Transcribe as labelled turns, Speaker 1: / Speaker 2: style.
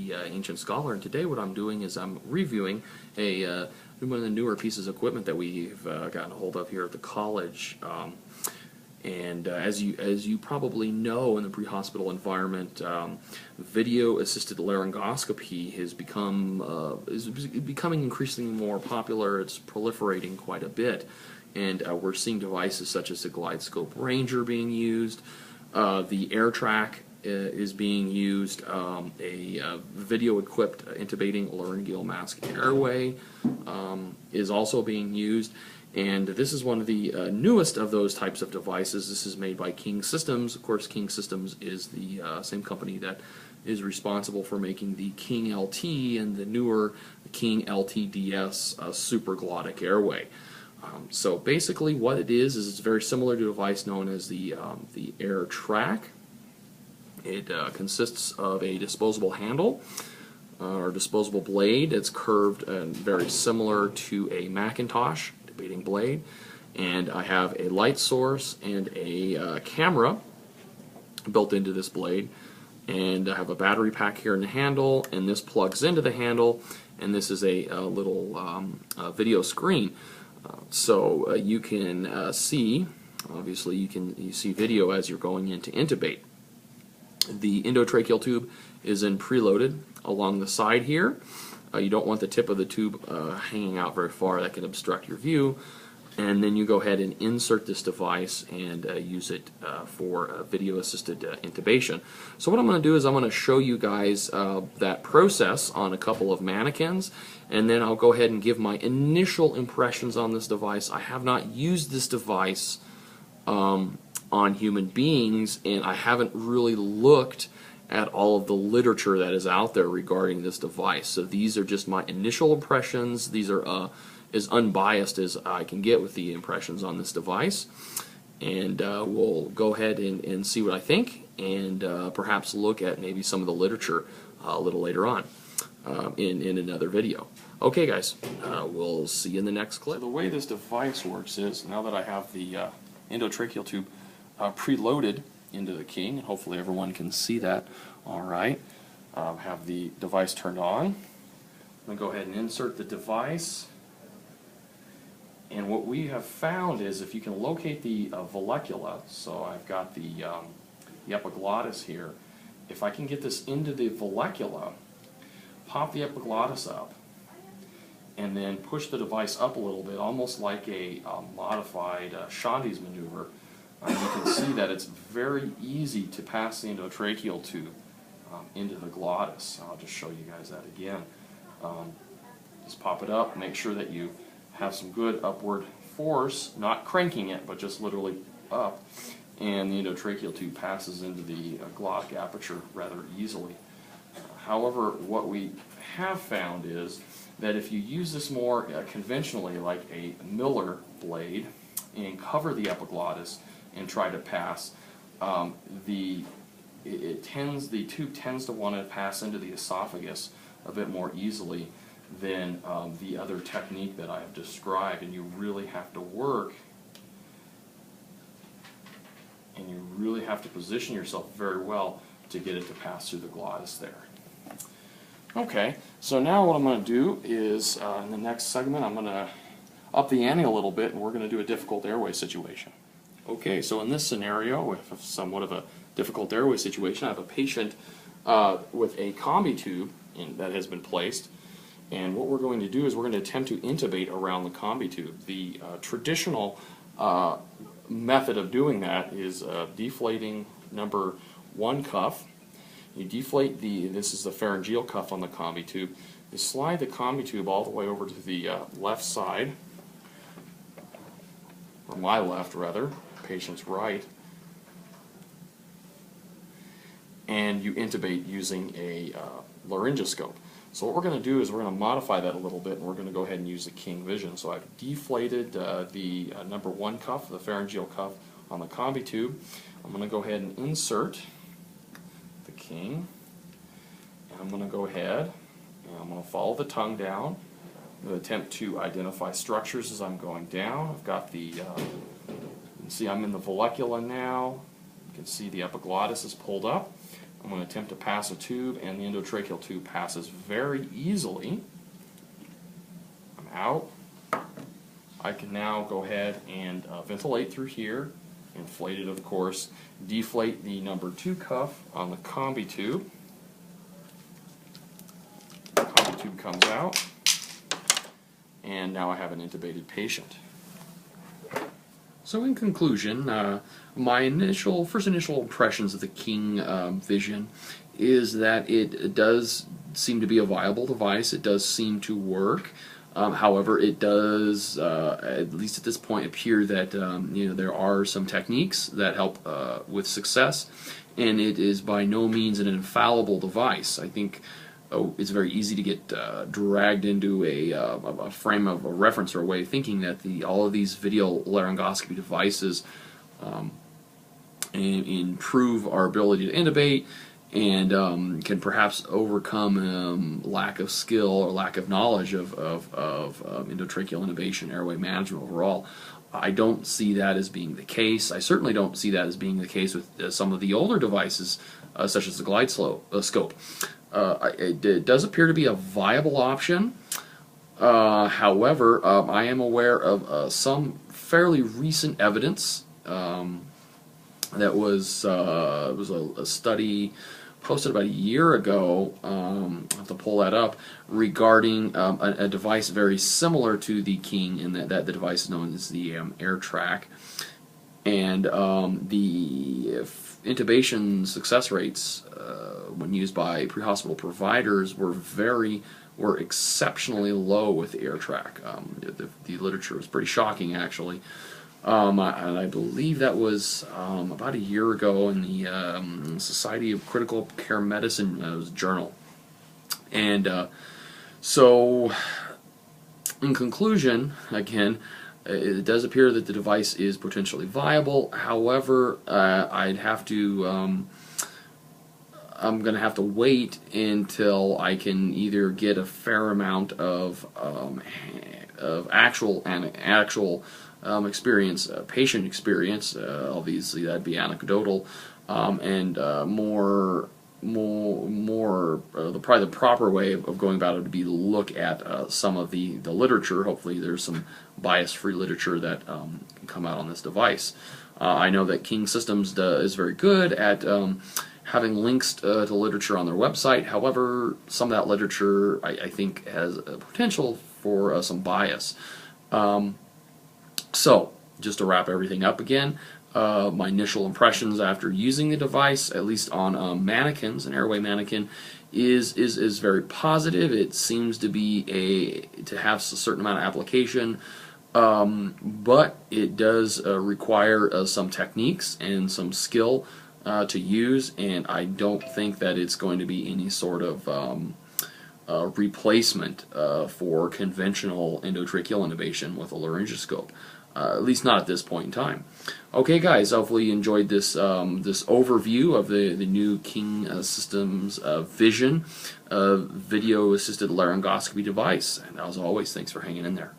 Speaker 1: the Ancient Scholar, and today what I'm doing is I'm reviewing one of the newer pieces of equipment that we've gotten a hold of here at the college. As you probably know, in the pre-hospital environment, video-assisted laryngoscopy is becoming increasingly more popular. It's proliferating quite a bit, and we're seeing devices such as the GlideScope Ranger being used. The AirTrack is being used. A video-equipped intubating laryngeal mask airway is also being used. And this is one of the newest of those types of devices. This is made by King Systems. Of course, King Systems is the same company that is responsible for making the King LT and the newer King LTDS supraglottic airway. So basically what it is it's very similar to a device known as the AirTrack. It consists of a disposable handle or disposable blade. It's curved and very similar to a Macintosh intubating blade, and I have a light source and a camera built into this blade, and I have a battery pack here in the handle, and this plugs into the handle, and this is a little video screen, so you can see, obviously you see video as you're going in to intubate. The endotracheal tube is then preloaded along the side here. You don't want the tip of the tube hanging out very far. That can obstruct your view. And then you go ahead and insert this device and use it for video-assisted intubation. So what I'm going to do is I'm going to show you guys that process on a couple of mannequins, and then I'll go ahead and give my initial impressions on this device. I have not used this device on human beings, and I haven't really looked at all of the literature that is out there regarding this device. So these are just my initial impressions. These are as unbiased as I can get with the impressions on this device. And we'll go ahead and see what I think, and perhaps look at maybe some of the literature a little later on in another video. Okay guys, we'll see you in the next clip. So the way this device works is, now that I have the endotracheal tube preloaded into the King, and hopefully everyone can see that. Alright, have the device turned on. I'm going to go ahead and insert the device, and what we have found is if you can locate the vallecula, so I've got the epiglottis here, if I can get this into the vallecula, pop the epiglottis up, and then push the device up a little bit, almost like a modified Shandy's maneuver, you can see that it's very easy to pass the endotracheal tube into the glottis. I'll just show you guys that again. Just pop it up, make sure that you have some good upward force, not cranking it, but just literally up, and the endotracheal tube passes into the glottic aperture rather easily. However, what we have found is that if you use this more conventionally, like a Miller blade, and cover the epiglottis and try to pass, the tube tends to want to pass into the esophagus a bit more easily than the other technique that I have described, and you really have to work, and you really have to position yourself very well to get it to pass through the glottis there. Okay, so now what I'm going to do is, in the next segment, I'm going to up the ante a little bit, and we're going to do a difficult airway situation. Okay, so in this scenario, with somewhat of a difficult airway situation, I have a patient with a combi tube that has been placed, and what we're going to do is we're going to attempt to intubate around the combi tube. The traditional method of doing that is deflating number 1 cuff. You deflate this is the pharyngeal cuff on the combi tube. You slide the combi tube all the way over to the left side, or my left rather, patient's right, and you intubate using a laryngoscope. So what we're going to do is we're going to modify that a little bit, and we're going to go ahead and use the King Vision. So I've deflated the number 1 cuff, the pharyngeal cuff, on the combi tube. I'm going to go ahead and insert the King, and I'm going to go ahead and I'm going to follow the tongue down. I'm going to attempt to identify structures as I'm going down. I've got the, you can see I'm in the vallecula now. You can see the epiglottis is pulled up. I'm going to attempt to pass a tube, and the endotracheal tube passes very easily. I'm out. I can now go ahead and ventilate through here, inflate it of course, deflate the number 2 cuff on the combi tube. The combi tube comes out, and now I have an intubated patient. So in conclusion, my first initial impressions of the King Vision is that it does seem to be a viable device. It does seem to work. However, it does, at least at this point, appear that there are some techniques that help with success, and it is by no means an infallible device. I think it's very easy to get dragged into a frame of a reference or a way of thinking that all of these video laryngoscopy devices improve our ability to intubate and can perhaps overcome lack of skill or lack of knowledge of endotracheal intubation, airway management overall. I don't see that as being the case. I certainly don't see that as being the case with some of the older devices, such as the glide scope. It does appear to be a viable option. However, I am aware of some fairly recent evidence that was a study posted about a year ago, I'll have to pull that up, regarding a device very similar to the King, in that the device is known as the AirTrack, and the intubation success rates when used by pre-hospital providers were exceptionally low with the AirTrack. The literature was pretty shocking, actually. And I believe that was about a year ago in the Society of Critical Care Medicine journal. And so, in conclusion, again, it does appear that the device is potentially viable. However, I'm going to have to wait until I can either get a fair amount of actual experience, patient experience. Obviously, that'd be anecdotal, and probably the proper way of going about it would be to look at some of the literature. Hopefully, there's some bias-free literature that can come out on this device. I know that King Systems is very good at having links to literature on their website. However, some of that literature I think has a potential for some bias. So, just to wrap everything up again, my initial impressions after using the device, at least on mannequins, an airway mannequin, is very positive. It seems to be to have a certain amount of application, but it does require some techniques and some skill to use, and I don't think that it's going to be any sort of replacement for conventional endotracheal intubation with a laryngoscope. At least not at this point in time. Okay, guys, hopefully you enjoyed this this overview of the new King Systems Vision video-assisted laryngoscopy device. And as always, thanks for hanging in there.